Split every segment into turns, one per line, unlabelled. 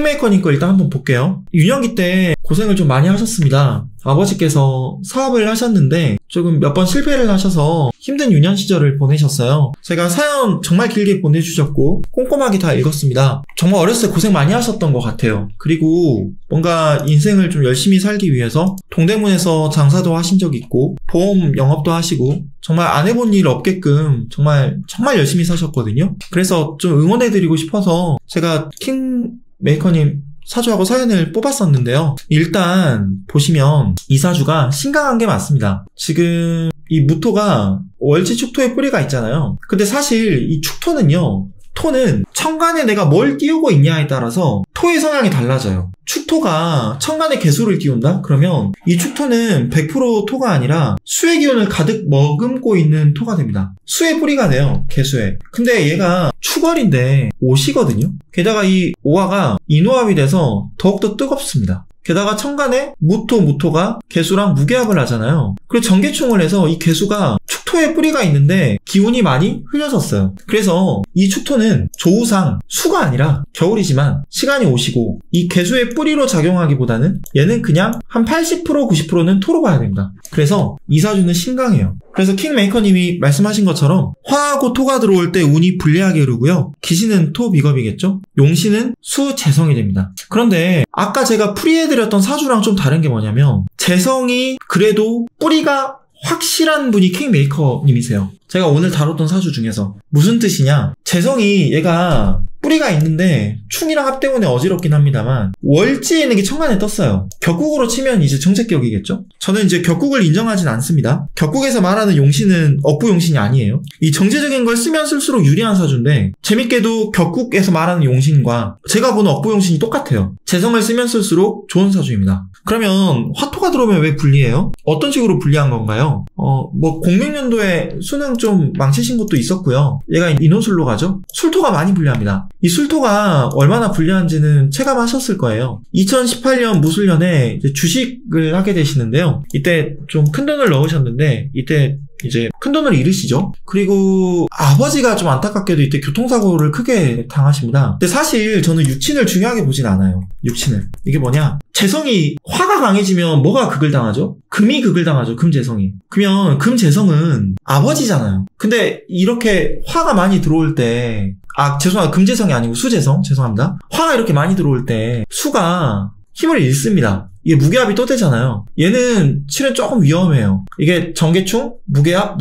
킹메이커님 거 일단 한번 볼게요. 유년기 때 고생을 좀 많이 하셨습니다. 아버지께서 사업을 하셨는데 조금 몇 번 실패를 하셔서 힘든 유년 시절을 보내셨어요. 제가 사연 정말 길게 보내주셨고 꼼꼼하게 다 읽었습니다. 정말 어렸을 때 고생 많이 하셨던 것 같아요. 그리고 뭔가 인생을 좀 열심히 살기 위해서 동대문에서 장사도 하신 적이 있고 보험 영업도 하시고 정말 안 해본 일 없게끔 정말 열심히 사셨거든요. 그래서 좀 응원해드리고 싶어서 제가 킹메이커님 사주하고 사연을 뽑았었는데요. 일단 보시면 이 사주가 신강한 게 맞습니다. 지금 이 무토가 월지 축토의 뿌리가 있잖아요. 근데 사실 이 축토는요, 토는 천간에 내가 뭘 띄우고 있냐에 따라서 토의 성향이 달라져요. 축토가 천간에 개수를 띄운다? 그러면 이 축토는 100% 토가 아니라 수의 기운을 가득 머금고 있는 토가 됩니다. 수의 뿌리가 돼요. 개수에. 근데 얘가 축월인데 오시거든요. 게다가 이 오화가 인호합이 돼서 더욱더 뜨겁습니다. 게다가 천간에 무토가 개수랑 무게합을 하잖아요. 그리고 정계충을 해서 이 개수가 축토의 뿌리가 있는데 기운이 많이 흘려졌어요. 그래서 이 축토는 조우상 수가 아니라 겨울이지만 시간이 오시고 이 개수의 뿌리로 작용하기보다는 얘는 그냥 한 80% 90%는 토로 봐야 됩니다. 그래서 이 사주는 신강해요. 그래서 킹메이커님이 말씀하신 것처럼 화하고 토가 들어올 때 운이 불리하게 흐르고요. 기신은 토 비겁이겠죠? 용신은 수 재성이 됩니다. 그런데 아까 제가 풀이해드렸던 사주랑 좀 다른 게 뭐냐면 재성이 그래도 뿌리가 확실한 분이 킹메이커님이세요. 제가 오늘 다뤘던 사주 중에서 무슨 뜻이냐? 재성이 얘가 뿌리가 있는데 충이랑 합 때문에 어지럽긴 합니다만 월지에 있는 게 천간에 떴어요. 격국으로 치면 이제 정책격이겠죠? 저는 이제 격국을 인정하진 않습니다. 격국에서 말하는 용신은 억부용신이 아니에요. 이 정제적인 걸 쓰면 쓸수록 유리한 사주인데 재밌게도 격국에서 말하는 용신과 제가 보는 억부용신이 똑같아요. 재성을 쓰면 쓸수록 좋은 사주입니다. 그러면 화토가 들어오면 왜 불리해요? 어떤 식으로 불리한 건가요? 06년도에 수능 좀 망치신 것도 있었고요. 얘가 인호술로 가죠? 술토가 많이 불리합니다. 이 술토가 얼마나 불리한지는 체감하셨을 거예요. 2018년 무술년에 이제 주식을 하게 되시는데요. 이때 좀 큰 돈을 넣으셨는데 이때 이제 큰 돈을 잃으시죠. 그리고 아버지가 좀 안타깝게도 이때 교통사고를 크게 당하십니다. 근데 사실 저는 육친을 중요하게 보진 않아요. 육친을. 이게 뭐냐? 재성이 화가 강해지면 뭐가 극을 당하죠? 금이 극을 당하죠. 금재성이. 그러면 금재성은 아버지잖아요. 근데 이렇게 화가 많이 들어올 때 죄송합니다. 금재성이 아니고 수재성. 죄송합니다. 화가 이렇게 많이 들어올 때 수가 힘을 잃습니다. 이게 무게합이 또 되잖아요. 얘는 실은 조금 위험해요. 이게 정계충, 무게합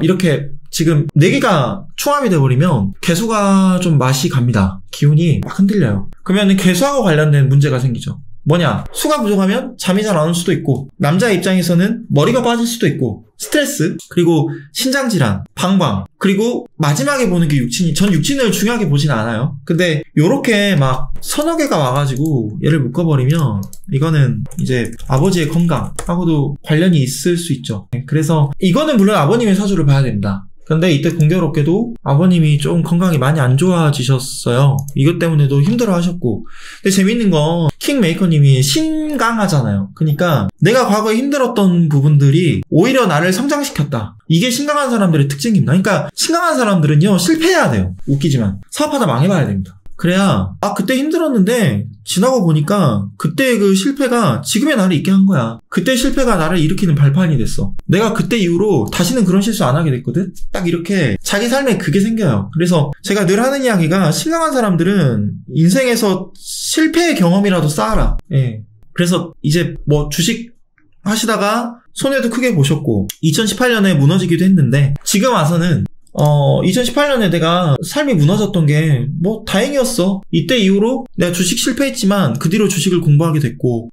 이렇게 지금 4개가 충합이 돼버리면 개수가 좀 맛이 갑니다. 기운이 막 흔들려요. 그러면 개수하고 관련된 문제가 생기죠. 뭐냐? 수가 부족하면 잠이 잘 안 올 수도 있고 남자 입장에서는 머리가 빠질 수도 있고 스트레스, 그리고 신장질환, 방광, 그리고 마지막에 보는 게 육친이, 전 육친을 중요하게 보진 않아요. 근데 요렇게 막 서너 개가 와가지고 얘를 묶어버리면 이거는 이제 아버지의 건강하고도 관련이 있을 수 있죠. 그래서 이거는 물론 아버님의 사주를 봐야 됩니다. 근데 이때 공교롭게도 아버님이 좀 건강이 많이 안 좋아지셨어요. 이것 때문에도 힘들어 하셨고. 근데 재밌는 건 킹메이커님이 신강하잖아요. 그러니까 내가 과거에 힘들었던 부분들이 오히려 나를 성장시켰다. 이게 신강한 사람들의 특징입니다. 그러니까 신강한 사람들은요, 실패해야 돼요. 웃기지만. 사업하다 망해봐야 됩니다. 그래야 그때 힘들었는데 지나고 보니까 그때의 그 실패가 지금의 나를 있게 한 거야. 그때 실패가 나를 일으키는 발판이 됐어. 내가 그때 이후로 다시는 그런 실수 안 하게 됐거든. 딱 이렇게 자기 삶에 그게 생겨요. 그래서 제가 늘 하는 이야기가 신강한 사람들은 인생에서 실패의 경험이라도 쌓아라. 예. 그래서 이제 뭐 주식 하시다가 손해도 크게 보셨고 2018년에 무너지기도 했는데 지금 와서는 2018년에 내가 삶이 무너졌던 게 뭐 다행이었어. 이때 이후로 내가 주식 실패했지만 그 뒤로 주식을 공부하게 됐고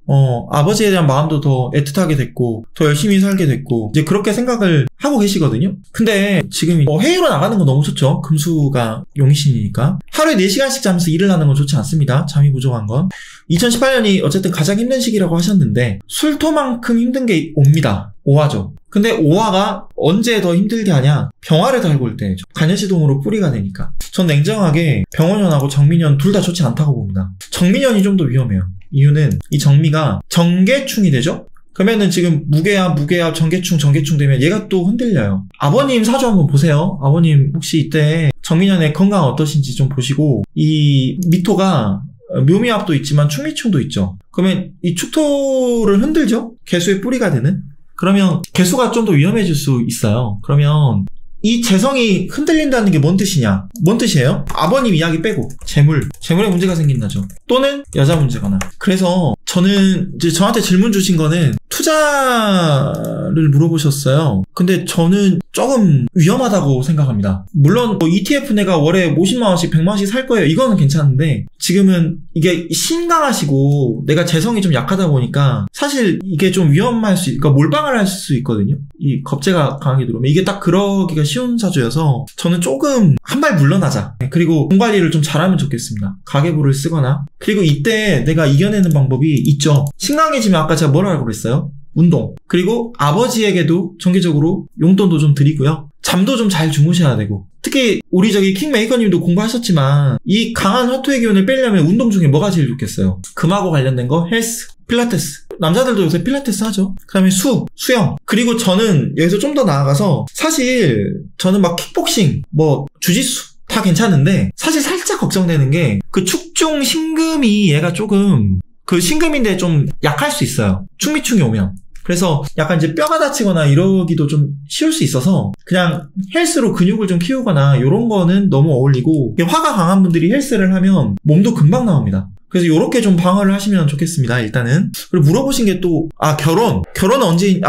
아버지에 대한 마음도 더 애틋하게 됐고 더 열심히 살게 됐고 이제 그렇게 생각을 하고 계시거든요. 근데 지금 해외로 나가는 건 너무 좋죠. 금수가 용신이니까 하루에 4시간씩 자면서 일을 하는 건 좋지 않습니다. 잠이 부족한 건. 2018년이 어쨌든 가장 힘든 시기라고 하셨는데 술토만큼 힘든 게 옵니다. 오화죠. 근데 오화가 언제 더 힘들게 하냐? 병화를 달고 올 때 간여시동으로 뿌리가 되니까. 전 냉정하게 병원년하고 정민년 둘 다 좋지 않다고 봅니다. 정민년이 좀 더 위험해요. 이유는 이 정미가 정계충이 되죠? 그러면은 지금 무게합, 정계충 되면 얘가 또 흔들려요. 아버님 사주 한번 보세요. 아버님 혹시 이때 정민년의 건강 어떠신지 좀 보시고 이 미토가 묘미압도 있지만 충미충도 있죠. 그러면 이 축토를 흔들죠? 개수의 뿌리가 되는? 그러면 개수가 좀 더 위험해질 수 있어요. 그러면 이 재성이 흔들린다는 게 뭔 뜻이냐? 뭔 뜻이에요? 아버님 이야기 빼고 재물에 문제가 생긴다죠. 또는 여자 문제거나. 그래서 저는 이제 저한테 질문 주신 거는 투자를 물어보셨어요. 근데 저는 조금 위험하다고 생각합니다. 물론 뭐 ETF 내가 월에 50만 원씩 100만 원씩 살 거예요. 이거는 괜찮은데 지금은 이게 신강하시고 내가 재성이 좀 약하다 보니까 사실 이게 좀 위험할 수, 그러니까 몰빵을 할 수 있거든요. 이 겁재가 강하게 들어오면 이게 딱 그러기가 쉬운 사주여서 저는 조금 한 발 물러나자. 그리고 돈 관리를 좀 잘하면 좋겠습니다. 가계부를 쓰거나. 그리고 이때 내가 이겨내는 방법이 있죠. 신강해지면 아까 제가 뭐라고 그랬어요? 운동. 그리고 아버지에게도 정기적으로 용돈도 좀 드리고요. 잠도 좀 잘 주무셔야 되고. 특히 우리 저기 킹메이커님도 공부하셨지만 이 강한 화토의 기운을 빼려면 운동 중에 뭐가 제일 좋겠어요? 금하고 관련된 거, 헬스, 필라테스. 남자들도 요새 필라테스 하죠. 그 다음에 수영. 그리고 저는 여기서 좀 더 나아가서 사실 저는 막 킥복싱, 뭐 주짓수 다 괜찮은데 사실 살짝 걱정되는 게 그 축중 신금이 얘가 조금 그 신금인데 좀 약할 수 있어요. 충미충이 오면. 그래서 약간 이제 뼈가 다치거나 이러기도 좀 쉬울 수 있어서 그냥 헬스로 근육을 좀 키우거나 이런 거는 너무 어울리고 화가 강한 분들이 헬스를 하면 몸도 금방 나옵니다. 그래서 요렇게 좀 방어를 하시면 좋겠습니다. 일단은. 그리고 물어보신 게 또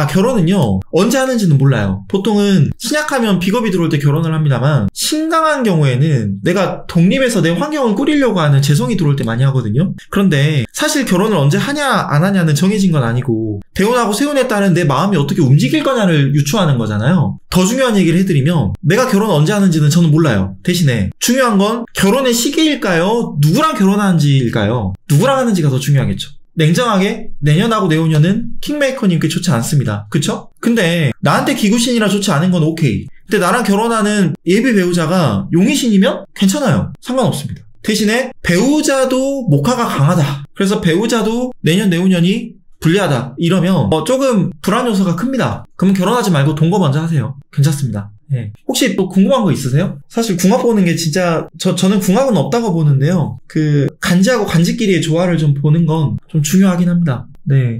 결혼은요 언제 하는지는 몰라요. 보통은 신약하면 비겁이 들어올 때 결혼을 합니다만 신강한 경우에는 내가 독립해서 내 환경을 꾸리려고 하는 재성이 들어올 때 많이 하거든요. 그런데 사실 결혼을 언제 하냐 안 하냐는 정해진 건 아니고 대운하고 세운에 따른 내 마음이 어떻게 움직일 거냐를 유추하는 거잖아요. 더 중요한 얘기를 해드리면 내가 결혼 언제 하는지는 저는 몰라요. 대신에 중요한 건 결혼의 시기일까요? 누구랑 결혼하는지일까요? 누구랑 하는지가 더 중요하겠죠. 냉정하게 내년하고 내후년은 킹메이커님께 좋지 않습니다. 그쵸? 근데 나한테 기구신이라 좋지 않은 건 오케이. 근데 나랑 결혼하는 예비 배우자가 용의신이면 괜찮아요. 상관없습니다. 대신에 배우자도 목화가 강하다. 그래서 배우자도 내년 내후년이 불리하다. 이러면 조금 불안 요소가 큽니다. 그러면 결혼하지 말고 동거 먼저 하세요. 괜찮습니다. 네. 혹시 또 궁금한 거 있으세요? 사실 궁합 보는 게 진짜 저는 궁합은 없다고 보는데요. 그 간지하고 간지끼리의 조화를 좀 보는 건 좀 중요하긴 합니다. 네.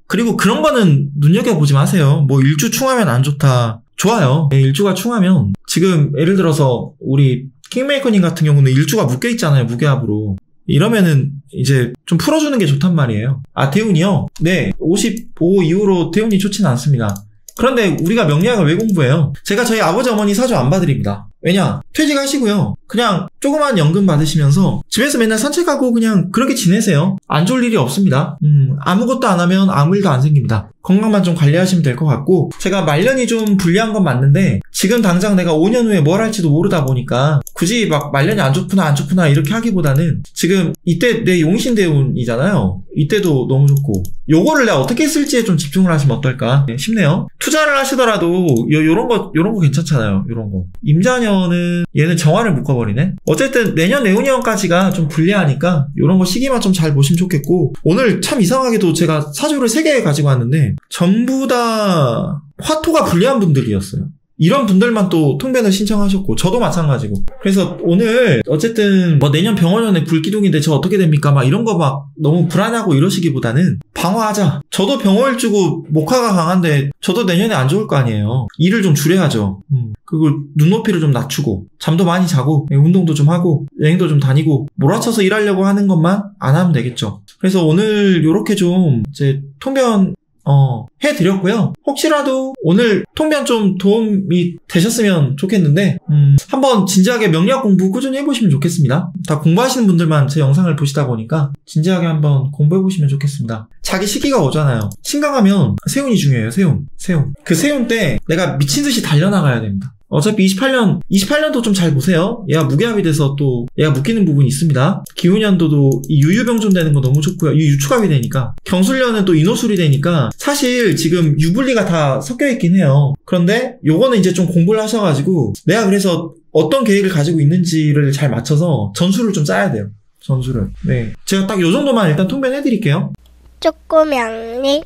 그리고 그런 거는 눈여겨보지 마세요. 뭐 일주 충하면 안 좋다. 좋아요. 네, 일주가 충하면 지금 예를 들어서 우리 킹메이커님 같은 경우는 일주가 묶여있잖아요. 무게합으로. 이러면은 이제 좀 풀어주는 게 좋단 말이에요. 대운이요? 네. 55 이후로 대운이 좋지는 않습니다. 그런데 우리가 명리학을 왜 공부해요? 제가 저희 아버지 어머니 사주 안 봐드립니다. 왜냐? 퇴직하시고요. 그냥 조그만 연금 받으시면서 집에서 맨날 산책하고 그냥 그렇게 지내세요. 안 좋을 일이 없습니다. 아무것도 안 하면 아무 일도 안 생깁니다. 건강만 좀 관리하시면 될 것 같고 제가 말년이 좀 불리한 건 맞는데 지금 당장 내가 5년 후에 뭘 할지도 모르다 보니까 굳이 막 말년이 안 좋구나 이렇게 하기보다는 지금 이때 내 용신대운이잖아요. 이때도 너무 좋고 요거를 내가 어떻게 쓸지에 좀 집중을 하시면 어떨까 싶네요. 투자를 하시더라도 요런 거 괜찮잖아요. 요런 거. 임자년은 얘는 정화를 묶어버리네. 어쨌든 내년 내후년까지가 좀 불리하니까 요런 거 시기만 좀 잘 보시면 좋겠고 오늘 참 이상하게도 제가 사주를 3개 가지고 왔는데 전부 다 화토가 불리한 분들이었어요. 이런 분들만 또 통변을 신청하셨고 저도 마찬가지고 그래서 오늘 어쨌든 뭐 내년 병원연에 불기둥인데 저 어떻게 됩니까? 막 이런 거 막 너무 불안하고 이러시기보다는 방어하자. 저도 병월주고 목화가 강한데 저도 내년에 안 좋을 거 아니에요. 일을 좀 줄여야죠. 그리고 눈높이를 좀 낮추고 잠도 많이 자고 운동도 좀 하고 여행도 좀 다니고 몰아쳐서 일하려고 하는 것만 안 하면 되겠죠. 그래서 오늘 요렇게 좀 이제 통변 해드렸고요. 혹시라도 오늘 통변 좀 도움이 되셨으면 좋겠는데 한번 진지하게 명리학 공부 꾸준히 해보시면 좋겠습니다. 다 공부하시는 분들만 제 영상을 보시다 보니까 진지하게 한번 공부해보시면 좋겠습니다. 자기 시기가 오잖아요. 신강하면 세운이 중요해요. 세운. 그 세운 때 내가 미친듯이 달려나가야 됩니다. 어차피 28년도 좀 잘 보세요. 얘가 무게합이 돼서 또 얘가 묶이는 부분이 있습니다. 기후년도도 이 유유병존 되는 거 너무 좋고요. 이 유축합이 되니까. 경술년은 또 인호술이 되니까 사실 지금 유불리가 다 섞여있긴 해요. 그런데 요거는 이제 좀 공부를 하셔가지고 내가 그래서 어떤 계획을 가지고 있는지를 잘 맞춰서 전술을 좀 짜야 돼요. 전술을. 네. 제가 딱 요 정도만 일단 통변해드릴게요.
쪼꼬명리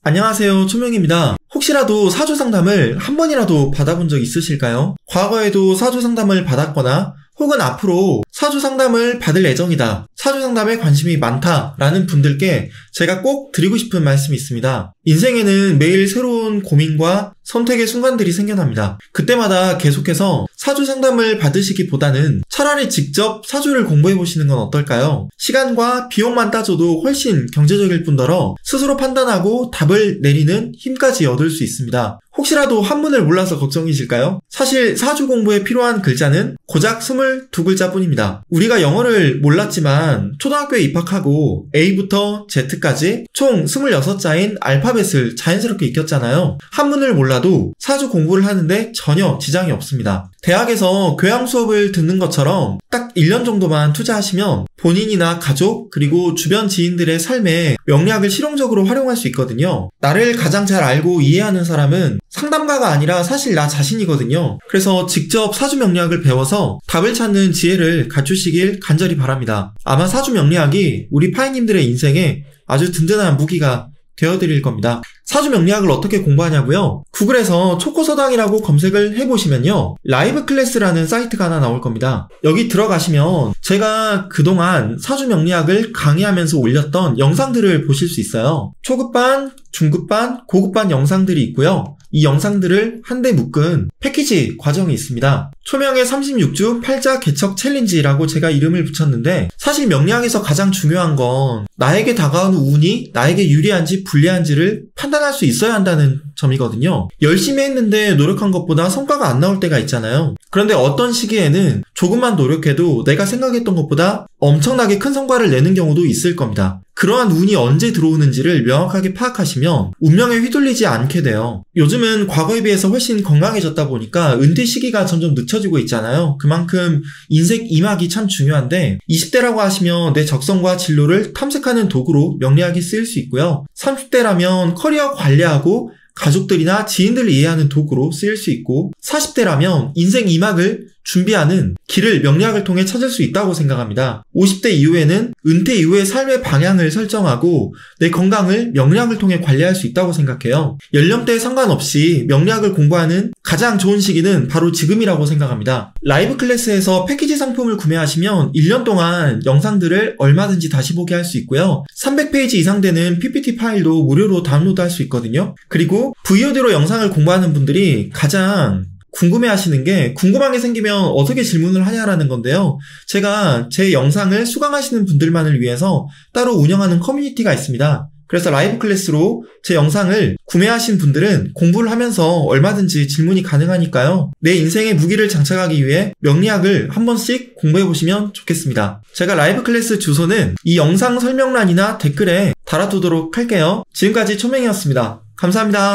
안녕하세요. 초명입니다. 혹시라도 사주 상담을 한 번이라도 받아본 적 있으실까요? 과거에도 사주 상담을 받았거나 혹은 앞으로 사주 상담을 받을 예정이다, 사주 상담에 관심이 많다라는 분들께 제가 꼭 드리고 싶은 말씀이 있습니다. 인생에는 매일 새로운 고민과 선택의 순간들이 생겨납니다. 그때마다 계속해서 사주 상담을 받으시기보다는 차라리 직접 사주를 공부해보시는 건 어떨까요? 시간과 비용만 따져도 훨씬 경제적일 뿐더러 스스로 판단하고 답을 내리는 힘까지 얻을 수 있습니다. 혹시라도 한문을 몰라서 걱정이실까요? 사실 사주 공부에 필요한 글자는 고작 22글자 뿐입니다. 우리가 영어를 몰랐지만 초등학교에 입학하고 A부터 Z까지 총 26자인 알파벳을 자연스럽게 익혔잖아요. 한문을 몰라도 사주 공부를 하는데 전혀 지장이 없습니다. 대학에서 교양 수업을 듣는 것처럼 딱 1년 정도만 투자하시면 본인이나 가족 그리고 주변 지인들의 삶에 명리학을 실용적으로 활용할 수 있거든요. 나를 가장 잘 알고 이해하는 사람은 상담가가 아니라 사실 나 자신이거든요. 그래서 직접 사주 명리학을 배워서 답을 찾는 지혜를 갖추시길 간절히 바랍니다. 아마 사주 명리학이 우리 파이님들의 인생에 아주 든든한 무기가 되어드릴 겁니다. 사주 명리학을 어떻게 공부하냐고요? 구글에서 초코서당이라고 검색을 해보시면요, 라이브 클래스라는 사이트가 하나 나올 겁니다. 여기 들어가시면 제가 그동안 사주 명리학을 강의하면서 올렸던 영상들을 보실 수 있어요. 초급반, 중급반, 고급반 영상들이 있고요. 이 영상들을 한데 묶은 패키지 과정이 있습니다. 초명의 36주 팔자 개척 챌린지라고 제가 이름을 붙였는데, 사실 명리학에서 가장 중요한 건 나에게 다가오는 운이 나에게 유리한지 불리한지를 판단할 수 있어야 한다는 점이거든요. 열심히 했는데 노력한 것보다 성과가 안 나올 때가 있잖아요. 그런데 어떤 시기에는 조금만 노력해도 내가 생각했던 것보다 엄청나게 큰 성과를 내는 경우도 있을 겁니다. 그러한 운이 언제 들어오는지를 명확하게 파악하시면 운명에 휘둘리지 않게 돼요. 요즘은 과거에 비해서 훨씬 건강해졌다 보니까 은퇴 시기가 점점 늦춰지고 있잖아요. 그만큼 인생 이막이 참 중요한데, 20대라고 하시면 내 적성과 진로를 탐색하는 도구로 명리학이 쓰일 수 있고요. 30대라면 커리어 관리하고 가족들이나 지인들을 이해하는 도구로 쓰일 수 있고, 40대라면 인생 이막을 준비하는 길을 명리학을 통해 찾을 수 있다고 생각합니다. 50대 이후에는 은퇴 이후의 삶의 방향을 설정하고 내 건강을 명리학을 통해 관리할 수 있다고 생각해요. 연령대에 상관없이 명리학을 공부하는 가장 좋은 시기는 바로 지금이라고 생각합니다. 라이브 클래스에서 패키지 상품을 구매하시면 1년 동안 영상들을 얼마든지 다시 보게 할 수 있고요. 300페이지 이상 되는 PPT 파일도 무료로 다운로드할 수 있거든요. 그리고 VOD로 영상을 공부하는 분들이 가장 궁금해하시는 게, 궁금한 게 생기면 어떻게 질문을 하냐라는 건데요. 제가 제 영상을 수강하시는 분들만을 위해서 따로 운영하는 커뮤니티가 있습니다. 그래서 라이브 클래스로 제 영상을 구매하신 분들은 공부를 하면서 얼마든지 질문이 가능하니까요. 내 인생의 무기를 장착하기 위해 명리학을 한 번씩 공부해보시면 좋겠습니다. 제가 라이브 클래스 주소는 이 영상 설명란이나 댓글에 달아두도록 할게요. 지금까지 초맹이었습니다. 감사합니다.